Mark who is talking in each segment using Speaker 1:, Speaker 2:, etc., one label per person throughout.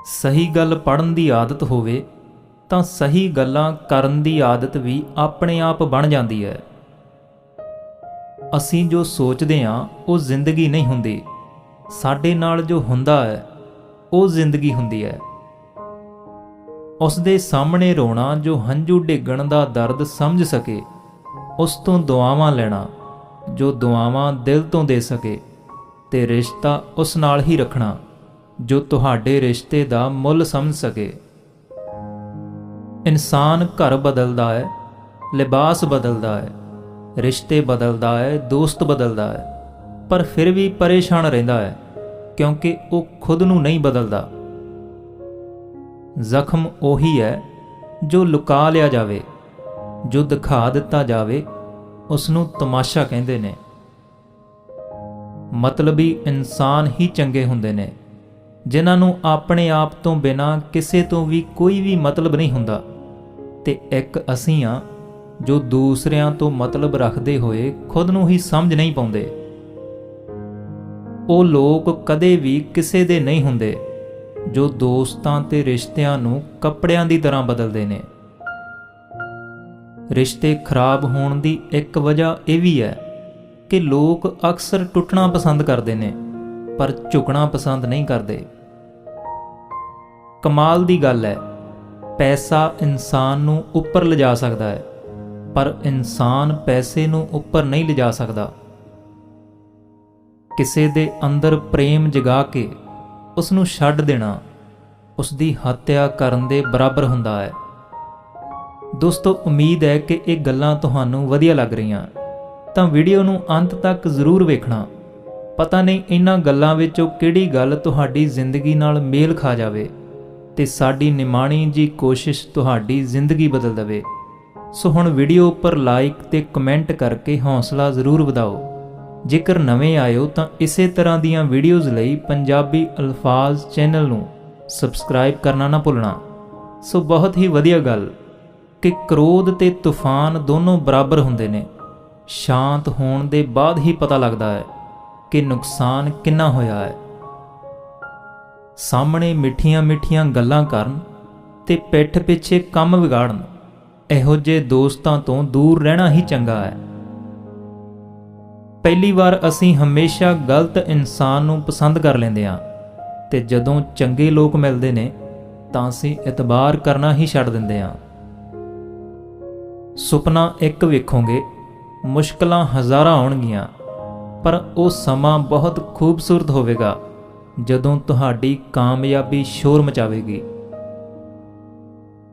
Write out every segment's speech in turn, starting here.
Speaker 1: ਸਹੀ ਗੱਲ ਪੜ੍ਹਨ ਦੀ ਆਦਤ ਹੋਵੇ ਤਾਂ ਸਹੀ ਗੱਲਾਂ ਕਰਨ ਦੀ ਆਦਤ ਵੀ ਆਪਣੇ ਆਪ ਬਣ ਜਾਂਦੀ ਹੈ। ਅਸੀਂ ਜੋ ਸੋਚਦੇ ਹਾਂ ਉਹ ਜ਼ਿੰਦਗੀ ਨਹੀਂ ਹੁੰਦੀ, ਸਾਡੇ ਨਾਲ ਜੋ ਹੁੰਦਾ ਹੈ ਉਹ ਜ਼ਿੰਦਗੀ ਹੁੰਦੀ ਹੈ। ਉਸ ਦੇ ਸਾਹਮਣੇ ਰੋਣਾ, ਜੋ ਹੰਝੂ ਡਿੱਗਣ ਦਾ ਦਰਦ ਸਮਝ ਸਕੇ, ਉਸ ਤੋਂ ਦੁਆਵਾਂ ਲੈਣਾ ਜੋ ਦੁਆਵਾਂ ਦਿਲ ਤੋਂ ਦੇ ਸਕੇ, ਤੇ ਰਿਸ਼ਤਾ ਉਸ ਨਾਲ ਹੀ ਰੱਖਣਾ ਜੋ ਤੁਹਾਡੇ ਰਿਸ਼ਤੇ ਦਾ ਮੁੱਲ ਸਮਝ ਸਕੇ। ਇਨਸਾਨ ਘਰ ਬਦਲਦਾ ਹੈ, ਲਿਬਾਸ ਬਦਲਦਾ ਹੈ, ਰਿਸ਼ਤੇ ਬਦਲਦਾ ਹੈ, ਦੋਸਤ ਬਦਲਦਾ ਹੈ, ਪਰ ਫਿਰ ਵੀ ਪਰੇਸ਼ਾਨ ਰਹਿੰਦਾ ਹੈ ਕਿਉਂਕਿ ਉਹ ਖੁਦ ਨੂੰ ਨਹੀਂ ਬਦਲਦਾ। ਜ਼ਖਮ ਉਹੀ ਹੈ ਜੋ ਲੁਕਾ ਲਿਆ ਜਾਵੇ, ਜੋ ਦਿਖਾ ਦਿੱਤਾ ਜਾਵੇ ਉਸ ਨੂੰ ਤਮਾਸ਼ਾ ਕਹਿੰਦੇ ਨੇ। ਮਤਲਬੀ ਇਨਸਾਨ ਹੀ ਚੰਗੇ ਹੁੰਦੇ ਨੇ, ਜਿਨ੍ਹਾਂ ਨੂੰ ਆਪਣੇ ਆਪ ਤੋਂ ਬਿਨਾਂ ਕਿਸੇ ਤੋਂ ਵੀ ਕੋਈ ਵੀ ਮਤਲਬ ਨਹੀਂ ਹੁੰਦਾ। ਤੇ ਇੱਕ ਅਸੀਂ ਹਾਂ ਜੋ ਦੂਸਰਿਆਂ ਤੋਂ ਮਤਲਬ ਰੱਖਦੇ ਹੋਏ ਖੁਦ ਨੂੰ ਹੀ ਸਮਝ ਨਹੀਂ ਪਾਉਂਦੇ। ਉਹ ਲੋਕ ਕਦੇ ਵੀ ਕਿਸੇ ਦੇ ਨਹੀਂ ਹੁੰਦੇ ਜੋ ਦੋਸਤਾਂ ਤੇ ਰਿਸ਼ਤਿਆਂ ਨੂੰ ਕੱਪੜਿਆਂ ਦੀ ਤਰ੍ਹਾਂ ਬਦਲਦੇ ਨੇ। ਰਿਸ਼ਤੇ ਖਰਾਬ ਹੋਣ ਦੀ ਇੱਕ ਵਜ੍ਹਾ ਇਹ ਵੀ ਹੈ ਕਿ ਲੋਕ ਅਕਸਰ ਟੁੱਟਣਾ ਪਸੰਦ ਕਰਦੇ ਨੇ ਪਰ ਝੁਕਣਾ ਪਸੰਦ ਨਹੀਂ ਕਰਦੇ। ਕਮਾਲ ਦੀ ਗੱਲ ਹੈ, ਪੈਸਾ ਇਨਸਾਨ ਨੂੰ ਉੱਪਰ ਲਿਜਾ ਸਕਦਾ ਹੈ ਪਰ ਇਨਸਾਨ ਪੈਸੇ ਨੂੰ ਉੱਪਰ ਨਹੀਂ ਲਿਜਾ ਸਕਦਾ। ਕਿਸੇ ਦੇ ਅੰਦਰ ਪ੍ਰੇਮ ਜਗਾ ਕੇ ਉਸ ਨੂੰ ਛੱਡ ਦੇਣਾ ਉਸ ਦੀ ਹੱਤਿਆ ਕਰਨ ਦੇ ਬਰਾਬਰ ਹੁੰਦਾ ਹੈ। ਦੋਸਤੋ, ਉਮੀਦ ਹੈ ਕਿ ਇਹ ਗੱਲਾਂ ਤੁਹਾਨੂੰ ਵਧੀਆ ਲੱਗ ਰਹੀਆਂ, ਤਾਂ ਵੀਡੀਓ ਨੂੰ ਅੰਤ ਤੱਕ ਜ਼ਰੂਰ ਵੇਖਣਾ। ਪਤਾ ਨਹੀਂ ਇਹਨਾਂ ਗੱਲਾਂ ਵਿੱਚੋਂ ਕਿਹੜੀ ਗੱਲ ਤੁਹਾਡੀ ਜ਼ਿੰਦਗੀ ਨਾਲ ਮੇਲ ਖਾ ਜਾਵੇ ਤੇ ਸਾਡੀ ਨਿਮਾਣੀ ਜੀ ਕੋਸ਼ਿਸ਼ ਤੁਹਾਡੀ ਜ਼ਿੰਦਗੀ ਬਦਲ ਦੇਵੇ। ਸੋ ਹੁਣ ਵੀਡੀਓ ਉੱਪਰ ਲਾਈਕ ਤੇ ਕਮੈਂਟ ਕਰਕੇ ਹੌਸਲਾ ਜ਼ਰੂਰ ਵਧਾਓ। ਜੇਕਰ ਨਵੇਂ ਆਇਓ ਤਾਂ ਇਸੇ ਤਰ੍ਹਾਂ ਦੀਆਂ ਵੀਡੀਓਜ਼ ਲਈ ਪੰਜਾਬੀ ਅਲਫਾਜ਼ ਚੈਨਲ ਨੂੰ ਸਬਸਕ੍ਰਾਈਬ ਕਰਨਾ ਨਾ ਭੁੱਲਣਾ। ਸੋ ਬਹੁਤ ਹੀ ਵਧੀਆ ਗੱਲ ਕਿ ਕ੍ਰੋਧ ਤੇ ਤੂਫਾਨ ਦੋਨੋਂ ਬਰਾਬਰ ਹੁੰਦੇ ਨੇ। ਸ਼ਾਂਤ ਹੋਣ ਦੇ ਬਾਅਦ ਹੀ ਪਤਾ ਲੱਗਦਾ ਹੈ ਕਿ ਨੁਕਸਾਨ ਕਿੰਨਾ ਹੋਇਆ ਹੈ। ਸਾਹਮਣੇ ਮਿੱਠੀਆਂ ਮਿੱਠੀਆਂ ਗੱਲਾਂ ਕਰਨ ਤੇ ਪਿੱਠ ਪਿੱਛੇ ਕੰਮ ਵਿਗਾੜਨ, ਇਹੋ ਜਿਹੇ ਦੋਸਤਾਂ ਤੋਂ ਦੂਰ ਰਹਿਣਾ ਹੀ ਚੰਗਾ ਹੈ। ਪਹਿਲੀ ਵਾਰ ਅਸੀਂ ਹਮੇਸ਼ਾ ਗਲਤ ਇਨਸਾਨ ਨੂੰ ਪਸੰਦ ਕਰ ਲੈਂਦੇ ਹਾਂ ਤੇ ਜਦੋਂ ਚੰਗੇ ਲੋਕ ਮਿਲਦੇ ਨੇ ਤਾਂ ਅਸੀਂ ਇਤਬਾਰ ਕਰਨਾ ਹੀ ਛੱਡ ਦਿੰਦੇ ਹਾਂ। ਸੁਪਨਾ ਇੱਕ ਵੇਖੋਗੇ, ਮੁਸ਼ਕਲਾਂ ਹਜ਼ਾਰਾਂ ਆਉਣਗੀਆਂ, ਪਰ ਉਹ ਸਮਾਂ ਬਹੁਤ ਖੂਬਸੂਰਤ ਹੋਵੇਗਾ ਜਦੋਂ ਤੁਹਾਡੀ ਕਾਮਯਾਬੀ ਸ਼ੋਰ ਮਚਾਵੇਗੀ।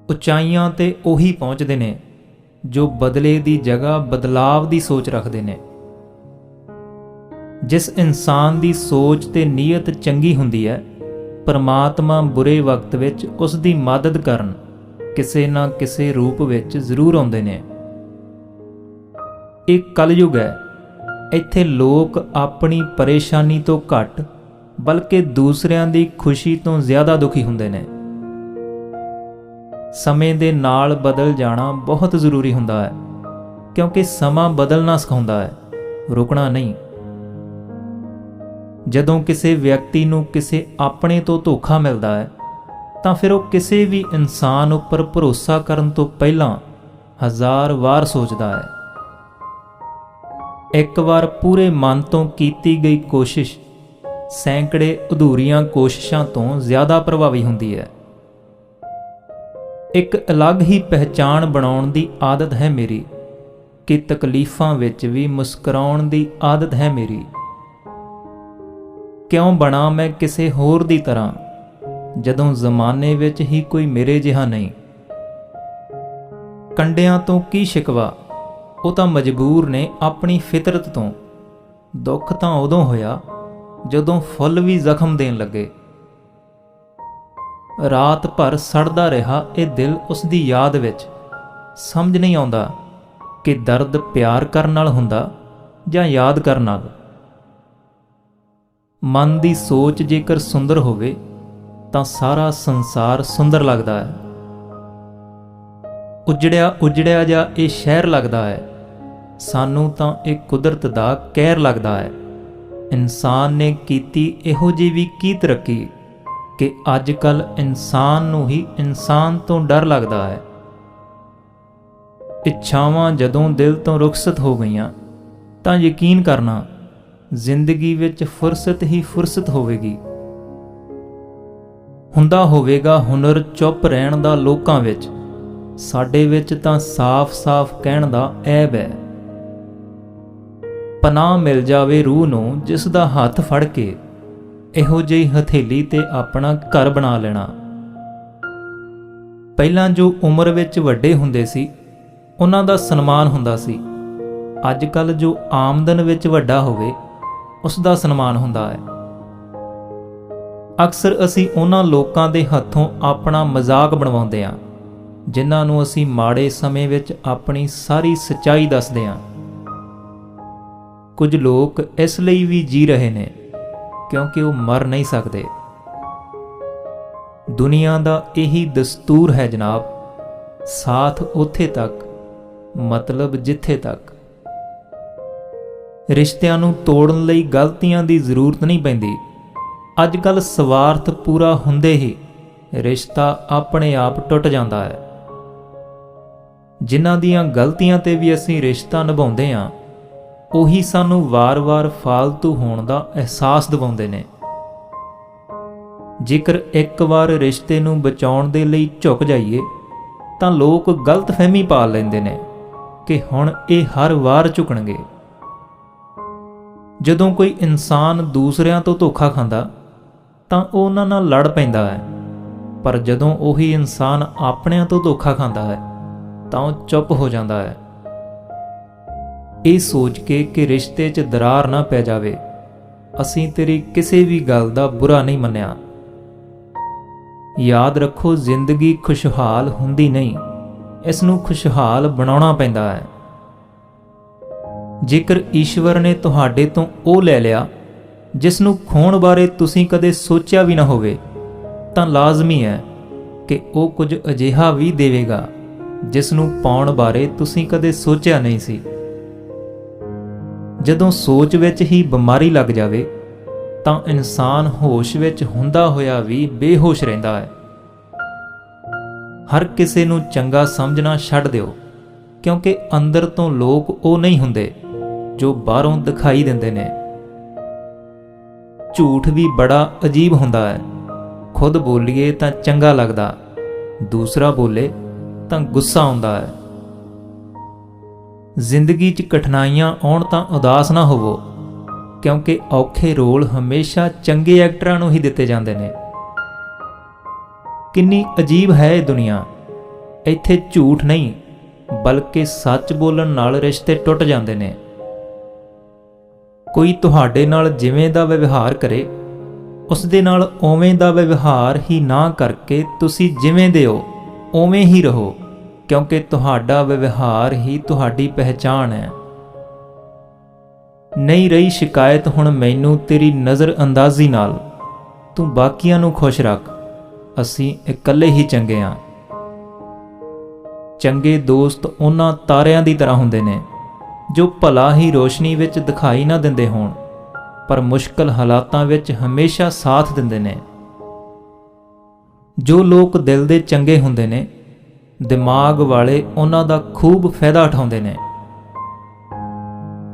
Speaker 1: ਉਚਾਈਆਂ ਤੇ ਉਹੀ ਪਹੁੰਚਦੇ ਨੇ ਜੋ ਬਦਲੇ ਦੀ ਜਗ੍ਹਾ ਬਦਲਾਵ ਦੀ ਸੋਚ ਰੱਖਦੇ ਨੇ। ਜਿਸ ਇਨਸਾਨ ਦੀ ਸੋਚ ਤੇ ਨੀਅਤ ਚੰਗੀ ਹੁੰਦੀ ਹੈ, ਪਰਮਾਤਮਾ ਬੁਰੇ ਵਕਤ ਵਿੱਚ ਉਸ ਦੀ ਮਦਦ ਕਰਨ ਕਿਸੇ ਨਾ ਕਿਸੇ ਰੂਪ ਵਿੱਚ ਜ਼ਰੂਰ ਆਉਂਦੇ ਨੇ। ਇਹ ਕਲਯੁਗ ਹੈ, ਇੱਥੇ ਲੋਕ ਆਪਣੀ ਪਰੇਸ਼ਾਨੀ ਤੋਂ ਘੱਟ ਬਲਕਿ ਦੂਸਰਿਆਂ ਦੀ ਖੁਸ਼ੀ ਤੋਂ ਜ਼ਿਆਦਾ ਦੁਖੀ ਹੁੰਦੇ ਨੇ। ਸਮੇਂ ਦੇ ਨਾਲ ਬਦਲ ਜਾਣਾ ਬਹੁਤ ਜ਼ਰੂਰੀ ਹੁੰਦਾ ਹੈ ਕਿਉਂਕਿ ਸਮਾਂ ਬਦਲਣਾ ਸਿਖਾਉਂਦਾ ਹੈ, ਰੁਕਣਾ ਨਹੀਂ। ਜਦੋਂ ਕਿਸੇ ਵਿਅਕਤੀ ਨੂੰ ਕਿਸੇ ਆਪਣੇ ਤੋਂ ਧੋਖਾ ਮਿਲਦਾ ਹੈ ਤਾਂ ਫਿਰ ਉਹ ਕਿਸੇ ਵੀ ਇਨਸਾਨ ਉੱਪਰ ਭਰੋਸਾ ਕਰਨ ਤੋਂ ਪਹਿਲਾਂ 1000 ਵਾਰ ਸੋਚਦਾ ਹੈ। ਇੱਕ ਵਾਰ ਪੂਰੇ ਮਨ ਤੋਂ ਕੀਤੀ ਗਈ ਕੋਸ਼ਿਸ਼ ਸੈਂਕੜੇ ਅਧੂਰੀਆਂ ਕੋਸ਼ਿਸ਼ਾਂ ਤੋਂ ਜ਼ਿਆਦਾ ਪ੍ਰਭਾਵੀ ਹੁੰਦੀ ਹੈ। ਇੱਕ ਅਲੱਗ ਹੀ ਪਹਿਚਾਣ ਬਣਾਉਣ ਦੀ ਆਦਤ ਹੈ ਮੇਰੀ ਕਿ ਤਕਲੀਫਾਂ ਵਿੱਚ ਵੀ ਮੁਸਕਰਾਉਣ ਦੀ ਆਦਤ ਹੈ ਮੇਰੀ। ਕਿਉਂ ਬਣਾ ਮੈਂ ਕਿਸੇ ਹੋਰ ਦੀ ਤਰ੍ਹਾਂ ਜਦੋਂ ਜ਼ਮਾਨੇ ਵਿੱਚ ਹੀ ਕੋਈ ਮੇਰੇ ਜਿਹਾ ਨਹੀਂ। ਕੰਡਿਆਂ ਤੋਂ ਕੀ ਸ਼ਿਕਵਾ, ਉਹ ਤਾਂ ਮਜਬੂਰ ਨੇ ਆਪਣੀ ਫਿਤਰਤ ਤੋਂ। ਦੁੱਖ ਤਾਂ ਉਦੋਂ ਹੋਇਆ ਜਦੋਂ ਫੁੱਲ ਵੀ ਜ਼ਖਮ ਦੇਣ ਲੱਗੇ। ਰਾਤ ਭਰ ਸੜਦਾ ਰਿਹਾ ਇਹ ਦਿਲ ਉਸ ਦੀ ਯਾਦ ਵਿੱਚ। ਸਮਝ ਨਹੀਂ ਆਉਂਦਾ ਕਿ ਦਰਦ ਪਿਆਰ ਕਰਨ ਨਾਲ ਹੁੰਦਾ ਜਾਂ ਯਾਦ ਕਰਨ ਨਾਲ। ਮਨ ਦੀ ਸੋਚ ਜੇਕਰ ਸੁੰਦਰ ਹੋਵੇ ਤਾਂ ਸਾਰਾ ਸੰਸਾਰ ਸੁੰਦਰ ਲੱਗਦਾ ਹੈ। ਉਜੜਿਆ ਜਿਹਾ ਇਹ ਸ਼ਹਿਰ ਲੱਗਦਾ ਹੈ, ਸਾਨੂੰ ਤਾਂ ਇਹ ਕੁਦਰਤ ਦਾ ਕਹਿਰ ਲੱਗਦਾ ਹੈ। ਇਨਸਾਨ ਨੇ ਕੀਤੀ ਇਹੋ ਜਿਹੀ ਵੀ ਕੀ ਤਰੱਕੀ ਕਿ ਅੱਜ ਕੱਲ੍ਹ ਇਨਸਾਨ ਨੂੰ ਹੀ ਇਨਸਾਨ ਤੋਂ ਡਰ ਲੱਗਦਾ ਹੈ। ਇੱਛਾਵਾਂ ਜਦੋਂ ਦਿਲ ਤੋਂ ਰੁਖਸਤ ਹੋ ਗਈਆਂ ਤਾਂ ਯਕੀਨ ਕਰਨਾ ਜ਼ਿੰਦਗੀ ਵਿੱਚ ਫੁਰਸਤ ਹੀ ਫੁਰਸਤ ਹੋਵੇਗੀ। ਹੁੰਦਾ ਹੋਵੇਗਾ ਹੁਨਰ ਚੁੱਪ ਰਹਿਣ ਦਾ ਲੋਕਾਂ ਵਿੱਚ, ਸਾਡੇ ਵਿੱਚ ਤਾਂ ਸਾਫ਼-ਸਾਫ਼ ਕਹਿਣ ਦਾ ਐਬ ਹੈ। ਪਨਾਹ ਮਿਲ ਜਾਵੇ ਰੂਹ ਨੂੰ ਜਿਸ ਦਾ ਹੱਥ ਫੜ ਕੇ ਇਹੋ ਜਿਹੀ ਹਥੇਲੀ ਤੇ ਆਪਣਾ ਘਰ ਬਣਾ ਲੈਣਾ। ਪਹਿਲਾਂ ਜੋ ਉਮਰ ਵਿੱਚ ਵੱਡੇ ਹੁੰਦੇ ਸੀ ਉਹਨਾਂ ਦਾ ਸਨਮਾਨ ਹੁੰਦਾ ਸੀ। ਅੱਜ ਕੱਲ੍ਹ ਜੋ ਆਮਦਨ ਵਿੱਚ ਵੱਡਾ ਹੋਵੇ ਉਸ ਦਾ ਸਨਮਾਨ ਹੁੰਦਾ ਹੈ। ਅਕਸਰ ਅਸੀਂ ਉਹਨਾਂ ਲੋਕਾਂ ਦੇ ਹੱਥੋਂ ਆਪਣਾ ਮਜ਼ਾਕ ਬਣਵਾਉਂਦੇ ਹਾਂ ਜਿਨ੍ਹਾਂ ਨੂੰ ਅਸੀਂ ਮਾੜੇ ਸਮੇਂ ਵਿੱਚ ਆਪਣੀ ਸਾਰੀ ਸੱਚਾਈ ਦੱਸਦੇ ਹਾਂ। ਕੁਝ ਲੋਕ ਇਸ ਲਈ ਵੀ ਜੀ ਰਹੇ ਨੇ ਕਿਉਂਕਿ ਉਹ ਮਰ ਨਹੀਂ ਸਕਦੇ। ਦੁਨੀਆ ਦਾ ਇਹੀ ਦਸਤੂਰ ਹੈ ਜਨਾਬ, ਸਾਥ ਉੱਥੇ ਤੱਕ, ਮਤਲਬ ਜਿੱਥੇ ਤੱਕ। ਰਿਸ਼ਤਿਆਂ ਨੂੰ ਤੋੜਨ ਲਈ ਗਲਤੀਆਂ ਦੀ ਜ਼ਰੂਰਤ ਨਹੀਂ ਪੈਂਦੀ। ਅੱਜ ਕੱਲ੍ਹ ਸਵਾਰਥ ਪੂਰਾ ਹੁੰਦੇ ਹੀ ਰਿਸ਼ਤਾ ਆਪਣੇ ਆਪ ਟੁੱਟ ਜਾਂਦਾ ਹੈ। ਜਿਨ੍ਹਾਂ ਦੀਆਂ ਗਲਤੀਆਂ ਤੇ ਵੀ ਅਸੀਂ ਰਿਸ਼ਤਾ ਨਿਭਾਉਂਦੇ ਹਾਂ ਉਹੀ ਸਾਨੂੰ ਵਾਰ-ਵਾਰ ਫਾਲਤੂ ਹੋਣ ਦਾ ਅਹਿਸਾਸ ਦਿਵਾਉਂਦੇ ਨੇ। ਜੇਕਰ ਇੱਕ ਵਾਰ ਰਿਸ਼ਤੇ ਨੂੰ ਬਚਾਉਣ ਦੇ ਲਈ ਝੁਕ ਜਾਈਏ ਤਾਂ ਲੋਕ ਗਲਤਫਹਿਮੀ ਪਾਲ ਲੈਂਦੇ ਨੇ ਕਿ ਹੁਣ ਇਹ ਹਰ ਵਾਰ ਝੁਕਣਗੇ। ਜਦੋਂ ਕੋਈ ਇਨਸਾਨ ਦੂਸਰਿਆਂ ਤੋਂ ਧੋਖਾ ਖਾਂਦਾ ਤਾਂ ਉਹ ਉਹਨਾਂ ਨਾਲ ਲੜ ਪੈਂਦਾ ਹੈ, ਪਰ ਜਦੋਂ ਉਹੀ ਇਨਸਾਨ ਆਪਣਿਆਂ ਤੋਂ ਧੋਖਾ ਖਾਂਦਾ ਹੈ ਤਾਂ ਉਹ ਚੁੱਪ ਹੋ ਜਾਂਦਾ ਹੈ, ਇਹ ਸੋਚ ਕੇ ਕਿ ਰਿਸ਼ਤੇ 'ਚ ਦਰਾਰ ਨਾ ਪੈ ਜਾਵੇ। ਅਸੀਂ ਤੇਰੀ ਕਿਸੇ ਵੀ ਗੱਲ ਦਾ ਬੁਰਾ ਨਹੀਂ ਮੰਨਿਆ। ਯਾਦ ਰੱਖੋ, ਜ਼ਿੰਦਗੀ ਖੁਸ਼ਹਾਲ ਹੁੰਦੀ ਨਹੀਂ, ਇਸ ਨੂੰ ਖੁਸ਼ਹਾਲ ਬਣਾਉਣਾ ਪੈਂਦਾ ਹੈ। ਜੇਕਰ ਈਸ਼ਵਰ ਨੇ ਤੁਹਾਡੇ ਤੋਂ ਉਹ ਲੈ ਲਿਆ ਜਿਸ ਨੂੰ ਖੋਣ ਬਾਰੇ ਤੁਸੀਂ ਕਦੇ ਸੋਚਿਆ ਵੀ ਨਾ ਹੋਵੇ ਤਾਂ ਲਾਜ਼ਮੀ ਹੈ ਕਿ ਉਹ ਕੁਝ ਅਜਿਹਾ ਵੀ ਦੇਵੇਗਾ ਜਿਸ ਨੂੰ ਪਾਉਣ ਬਾਰੇ ਤੁਸੀਂ ਕਦੇ ਸੋਚਿਆ ਨਹੀਂ ਸੀ। ਜਦੋਂ ਸੋਚ ਵਿੱਚ ਹੀ ਬਿਮਾਰੀ ਲੱਗ ਜਾਵੇ ਤਾਂ ਇਨਸਾਨ ਹੋਸ਼ ਵਿੱਚ ਹੁੰਦਾ ਹੋਇਆ ਵੀ ਬੇਹੋਸ਼ ਰਹਿੰਦਾ ਹੈ। ਹਰ ਕਿਸੇ ਨੂੰ ਚੰਗਾ ਸਮਝਣਾ ਛੱਡ ਦਿਓ ਕਿਉਂਕਿ ਅੰਦਰ ਤੋਂ ਲੋਕ ਉਹ ਨਹੀਂ ਹੁੰਦੇ ਜੋ ਬਾਹਰੋਂ ਦਿਖਾਈ ਦਿੰਦੇ ਨੇ। ਝੂਠ ਵੀ ਬੜਾ ਅਜੀਬ ਹੁੰਦਾ ਹੈ। ਖੁਦ ਬੋਲੀਏ ਤਾਂ ਚੰਗਾ ਲੱਗਦਾ, ਦੂਸਰਾ ਬੋਲੇ ਤਾਂ ਗੁੱਸਾ ਆਉਂਦਾ ਹੈ। ਜ਼ਿੰਦਗੀ 'ਚ ਕਠਿਨਾਈਆਂ ਆਉਣ ਤਾਂ ਉਦਾਸ ਨਾ ਹੋਵੋ ਕਿਉਂਕਿ ਔਖੇ ਰੋਲ ਹਮੇਸ਼ਾ ਚੰਗੇ ਐਕਟਰਾਂ ਨੂੰ ਹੀ ਦਿੱਤੇ ਜਾਂਦੇ ਨੇ। ਕਿੰਨੀ ਅਜੀਬ ਹੈ ਇਹ ਦੁਨੀਆ, ਇੱਥੇ ਝੂਠ ਨਹੀਂ ਬਲਕਿ ਸੱਚ ਬੋਲਣ ਨਾਲ ਰਿਸ਼ਤੇ ਟੁੱਟ ਜਾਂਦੇ ਨੇ। ਕੋਈ ਤੁਹਾਡੇ ਨਾਲ ਜਿਵੇਂ ਦਾ ਵਿਵਹਾਰ ਕਰੇ ਉਸ ਦੇ ਨਾਲ ਉਵੇਂ ਦਾ ਵਿਵਹਾਰ ਹੀ ਨਾ ਕਰਕੇ ਤੁਸੀਂ ਜਿਵੇਂ ਦੇ ਹੋ ਉਵੇਂ ਹੀ ਰਹੋ ਕਿਉਂਕਿ ਤੁਹਾਡਾ ਵਿਵਹਾਰ ਹੀ ਤੁਹਾਡੀ ਪਹਿਚਾਣ ਹੈ। ਨਹੀਂ ਰਹੀ ਸ਼ਿਕਾਇਤ ਹੁਣ ਮੈਨੂੰ ਤੇਰੀ ਨਜ਼ਰ ਅੰਦਾਜ਼ੀ ਨਾਲ, ਤੂੰ ਬਾਕੀਆਂ ਨੂੰ ਖੁਸ਼ ਰੱਖ, ਅਸੀਂ ਇਕੱਲੇ ਹੀ ਚੰਗੇ ਹਾਂ। ਚੰਗੇ ਦੋਸਤ ਉਹਨਾਂ ਤਾਰਿਆਂ ਦੀ ਤਰ੍ਹਾਂ ਹੁੰਦੇ ਨੇ ਜੋ ਭਲਾ ਹੀ ਰੋਸ਼ਨੀ ਵਿੱਚ ਦਿਖਾਈ ਨਾ ਦਿੰਦੇ ਹੋਣ ਪਰ ਮੁਸ਼ਕਲ ਹਾਲਾਤਾਂ ਵਿੱਚ ਹਮੇਸ਼ਾ ਸਾਥ ਦਿੰਦੇ ਨੇ। ਜੋ ਲੋਕ ਦਿਲ ਦੇ ਚੰਗੇ ਹੁੰਦੇ ਨੇ ਦਿਮਾਗ ਵਾਲੇ ਉਹਨਾਂ ਦਾ ਖੂਬ ਫਾਇਦਾ ਉਠਾਉਂਦੇ ਨੇ।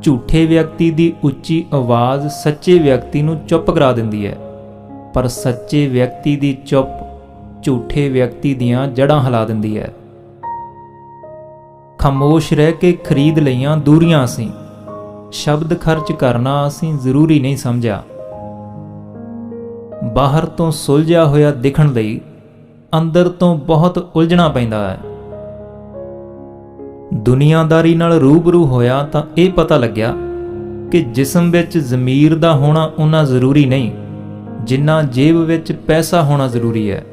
Speaker 1: ਝੂਠੇ ਵਿਅਕਤੀ ਦੀ ਉੱਚੀ ਆਵਾਜ਼ ਸੱਚੇ ਵਿਅਕਤੀ ਨੂੰ ਚੁੱਪ ਕਰਾ ਦਿੰਦੀ ਹੈ ਪਰ ਸੱਚੇ ਵਿਅਕਤੀ ਦੀ ਚੁੱਪ ਝੂਠੇ ਵਿਅਕਤੀ ਦੀਆਂ ਜੜ੍ਹਾਂ ਹਿਲਾ ਦਿੰਦੀ ਹੈ। ਖਾਮੋਸ਼ ਰਹਿ ਕੇ ਖਰੀਦ ਲਈਆਂ ਦੂਰੀਆਂ ਅਸੀਂ, ਸ਼ਬਦ ਖਰਚ ਕਰਨਾ ਅਸੀਂ ਜ਼ਰੂਰੀ ਨਹੀਂ ਸਮਝਿਆ। ਬਾਹਰ ਤੋਂ ਸੁਲਝਿਆ ਹੋਇਆ ਦਿਖਣ ਲਈ ਅੰਦਰ ਤੋਂ ਬਹੁਤ ਉਲਝਣਾ ਪੈਂਦਾ ਹੈ। ਦੁਨੀਆਦਾਰੀ ਨਾਲ ਰੂਬਰੂ ਹੋਇਆ ਤਾਂ ਇਹ ਪਤਾ ਲੱਗਿਆ ਕਿ ਜਿਸਮ ਵਿੱਚ ਜ਼ਮੀਰ ਦਾ ਹੋਣਾ ਉਨਾ ਜ਼ਰੂਰੀ ਨਹੀਂ ਜਿੰਨਾ ਜੇਬ ਵਿੱਚ ਪੈਸਾ ਹੋਣਾ ਜ਼ਰੂਰੀ ਹੈ।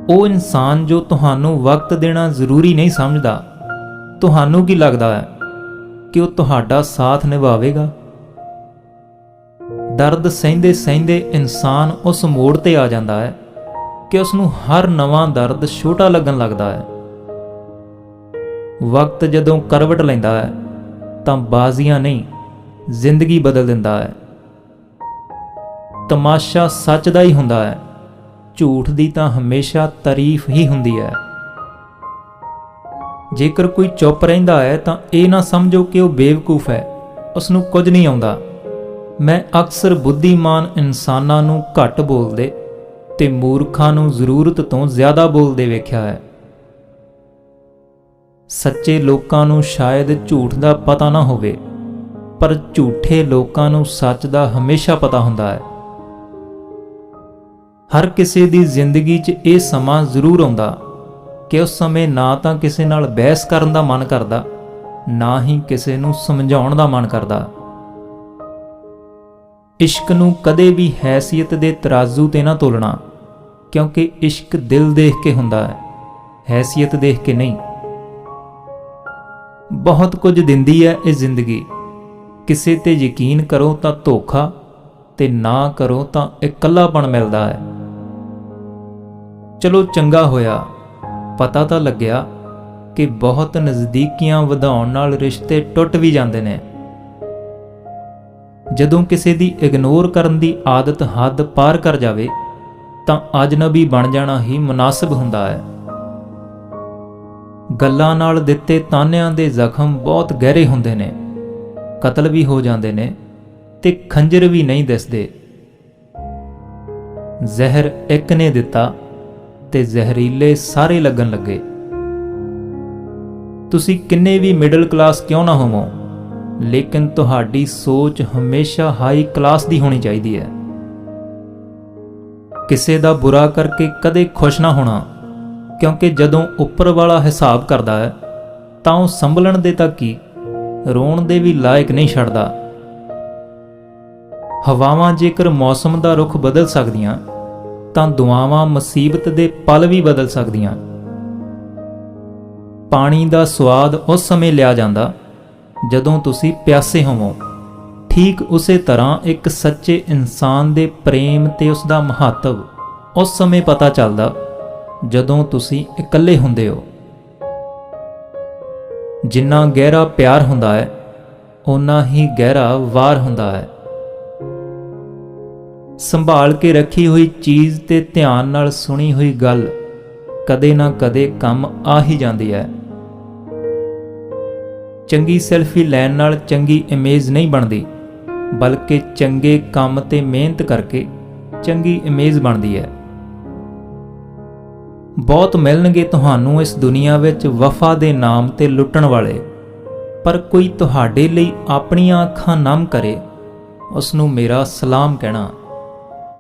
Speaker 1: ਉਹ ਇਨਸਾਨ ਜੋ ਤੁਹਾਨੂੰ ਵਕਤ ਦੇਣਾ ਜ਼ਰੂਰੀ ਨਹੀਂ ਸਮਝਦਾ, ਤੁਹਾਨੂੰ ਕੀ ਲੱਗਦਾ ਹੈ ਕਿ ਉਹ ਤੁਹਾਡਾ ਸਾਥ ਨਿਭਾਵੇਗਾ? ਦਰਦ ਸਹਿੰਦੇ ਸਹਿੰਦੇ ਇਨਸਾਨ ਉਸ ਮੋੜ ਤੇ ਆ ਜਾਂਦਾ ਹੈ ਕਿ ਉਸ ਨੂੰ ਹਰ ਨਵਾਂ ਦਰਦ ਛੋਟਾ ਲੱਗਣ ਲੱਗਦਾ ਹੈ। ਵਕਤ ਜਦੋਂ ਕਰਵਟ ਲੈਂਦਾ ਹੈ ਤਾਂ ਬਾਜ਼ੀਆਂ ਨਹੀਂ ਜ਼ਿੰਦਗੀ ਬਦਲ ਦਿੰਦਾ ਹੈ। ਤਮਾਸ਼ਾ ਸੱਚ ਦਾ ਹੀ ਹੁੰਦਾ ਹੈ, ਝੂਠ ਦੀ ਤਾਂ ਹਮੇਸ਼ਾ ਤਾਰੀਫ ਹੀ ਹੁੰਦੀ ਹੈ। ਜੇਕਰ ਕੋਈ ਚੁੱਪ ਰਹਿੰਦਾ ਹੈ ਤਾਂ ਇਹ ਨਾ ਸਮਝੋ ਕਿ ਉਹ ਬੇਵਕੂਫ ਹੈ, ਉਸ ਨੂੰ ਕੁਝ ਨਹੀਂ ਆਉਂਦਾ। ਮੈਂ ਅਕਸਰ ਬੁੱਧੀਮਾਨ ਇਨਸਾਨਾਂ ਨੂੰ ਘੱਟ ਬੋਲਦੇ ਤੇ ਮੂਰਖਾਂ ਨੂੰ ਜ਼ਰੂਰਤ ਤੋਂ ਜ਼ਿਆਦਾ ਬੋਲਦੇ ਵੇਖਿਆ ਹੈ। ਸੱਚੇ ਲੋਕਾਂ ਨੂੰ ਸ਼ਾਇਦ ਝੂਠ ਦਾ ਪਤਾ ਨਾ ਹੋਵੇ, ਪਰ ਝੂਠੇ ਲੋਕਾਂ ਨੂੰ ਸੱਚ ਦਾ ਹਮੇਸ਼ਾ ਪਤਾ ਹੁੰਦਾ ਹੈ। ਹਰ ਕਿਸੇ ਦੀ ਜ਼ਿੰਦਗੀ 'ਚ ਇਹ ਸਮਾਂ ਜ਼ਰੂਰ ਆਉਂਦਾ ਕਿ ਉਸ ਸਮੇਂ ਨਾ ਤਾਂ ਕਿਸੇ ਨਾਲ ਬਹਿਸ ਕਰਨ ਦਾ ਮਨ ਕਰਦਾ, ਨਾ ਹੀ ਕਿਸੇ ਨੂੰ ਸਮਝਾਉਣ ਦਾ ਮਨ ਕਰਦਾ। ਇਸ਼ਕ ਨੂੰ ਕਦੇ ਵੀ ਹੈਸੀਅਤ ਦੇ ਤਰਾਜ਼ੂ ਤੇ ਨਾ ਤੋਲਣਾ, ਕਿਉਂਕਿ ਇਸ਼ਕ ਦਿਲ ਦੇਖ ਕੇ ਹੁੰਦਾ ਹੈ, ਹੈਸੀਅਤ ਦੇਖ ਕੇ ਨਹੀਂ। ਬਹੁਤ ਕੁਝ ਦਿੰਦੀ ਹੈ ਇਹ ਜ਼ਿੰਦਗੀ, ਕਿਸੇ ਤੇ ਯਕੀਨ ਕਰੋ ਤਾਂ ਧੋਖਾ, ਤੇ ਨਾ ਕਰੋ ਤਾਂ ਇਕੱਲਾਪਣ ਮਿਲਦਾ ਹੈ। ਚਲੋ ਚੰਗਾ ਹੋਇਆ, ਪਤਾ ਤਾਂ ਲੱਗਿਆ ਕਿ ਬਹੁਤ ਨਜ਼ਦੀਕੀਆਂ ਵਧਾਉਣ ਨਾਲ ਰਿਸ਼ਤੇ ਟੁੱਟ ਵੀ ਜਾਂਦੇ ਨੇ। ਜਦੋਂ ਕਿਸੇ ਦੀ ਇਗਨੋਰ ਕਰਨ ਦੀ ਆਦਤ ਹੱਦ ਪਾਰ ਕਰ ਜਾਵੇ ਤਾਂ ਅਜਨਬੀ ਬਣ ਜਾਣਾ ਹੀ ਮੁਨਾਸਿਬ ਹੁੰਦਾ ਹੈ। ਗੱਲਾਂ ਨਾਲ ਦਿੱਤੇ ਤਾਨਿਆਂ ਦੇ ਜ਼ਖਮ ਬਹੁਤ ਗਹਿਰੇ ਹੁੰਦੇ ਨੇ, ਕਤਲ ਵੀ ਹੋ ਜਾਂਦੇ ਨੇ ਤੇ ਖੰਜਰ ਵੀ ਨਹੀਂ ਦਿਸਦੇ। ਜ਼ਹਿਰ ਇੱਕ ਨੇ ਦਿੱਤਾ ਤੇ ਜ਼ਹਿਰੀਲੇ ਸਾਰੇ ਲੱਗਣ ਲੱਗੇ। ਤੁਸੀਂ ਕਿੰਨੇ ਵੀ ਮਿਡਲ ਕਲਾਸ ਕਿਉਂ ਨਾ ਹੋਵੋ, ਲੇਕਿਨ ਤੁਹਾਡੀ ਸੋਚ ਹਮੇਸ਼ਾ ਹਾਈ ਕਲਾਸ ਦੀ ਹੋਣੀ ਚਾਹੀਦੀ ਹੈ। ਕਿਸੇ ਦਾ ਬੁਰਾ ਕਰਕੇ ਕਦੇ ਖੁਸ਼ ਨਾ ਹੋਣਾ, ਕਿਉਂਕਿ ਜਦੋਂ ਉੱਪਰ ਵਾਲਾ ਹਿਸਾਬ ਕਰਦਾ ਹੈ ਤਾਂ ਉਹ ਸੰਭਲਣ ਦੇ ਤਾਂ ਕੀ, ਰੋਣ ਦੇ ਵੀ ਲਾਇਕ ਨਹੀਂ ਛੱਡਦਾ। ਹਵਾਵਾਂ ਜੇਕਰ ਮੌਸਮ ਦਾ ਰੁਖ ਬਦਲ ਸਕਦੀਆਂ ਤਾਂ ਦੁਆਵਾਂ ਮੁਸੀਬਤ ਦੇ ਪਲ ਵੀ ਬਦਲ ਸਕਦੀਆਂ। ਪਾਣੀ ਦਾ ਸਵਾਦ ਉਸ ਸਮੇਂ ਲਿਆ ਜਾਂਦਾ ਜਦੋਂ ਤੁਸੀਂ ਪਿਆਸੇ ਹੋਵੋ। ਠੀਕ ਉਸੇ ਤਰ੍ਹਾਂ ਇੱਕ ਸੱਚੇ ਇਨਸਾਨ ਦੇ ਪ੍ਰੇਮ ਤੇ ਉਸ ਦਾ ਮਹੱਤਵ ਉਸ ਸਮੇਂ ਪਤਾ ਚੱਲਦਾ ਜਦੋਂ ਤੁਸੀਂ ਇਕੱਲੇ ਹੁੰਦੇ ਹੋ। ਜਿੰਨਾ ਗਹਿਰਾ ਪਿਆਰ ਹੁੰਦਾ ਹੈ, ਓਨਾ ਹੀ ਗਹਿਰਾ ਵਾਰ ਹੁੰਦਾ ਹੈ। ਸੰਭਾਲ ਕੇ ਰੱਖੀ ਹੋਈ ਚੀਜ਼ ਤੇ ਧਿਆਨ ਨਾਲ ਸੁਣੀ ਹੋਈ ਗੱਲ ਕਦੇ ਨਾ ਕਦੇ ਕੰਮ ਆ ਹੀ ਜਾਂਦੀ ਹੈ। ਚੰਗੀ ਸੈਲਫੀ ਲੈਣ ਨਾਲ ਚੰਗੀ ਇਮੇਜ ਨਹੀਂ ਬਣਦੀ, ਬਲਕਿ ਚੰਗੇ ਕੰਮ ਤੇ ਮਿਹਨਤ ਕਰਕੇ ਚੰਗੀ ਇਮੇਜ ਬਣਦੀ ਹੈ। ਬਹੁਤ ਮਿਲਣਗੇ ਤੁਹਾਨੂੰ ਇਸ ਦੁਨੀਆ ਵਿੱਚ ਵਫਾ ਦੇ ਨਾਮ ਤੇ ਲੁੱਟਣ ਵਾਲੇ, ਪਰ ਕੋਈ ਤੁਹਾਡੇ ਲਈ ਆਪਣੀਆਂ ਅੱਖਾਂ ਨਮ ਕਰੇ, ਉਸ ਨੂੰ ਮੇਰਾ ਸਲਾਮ ਕਹਿਣਾ।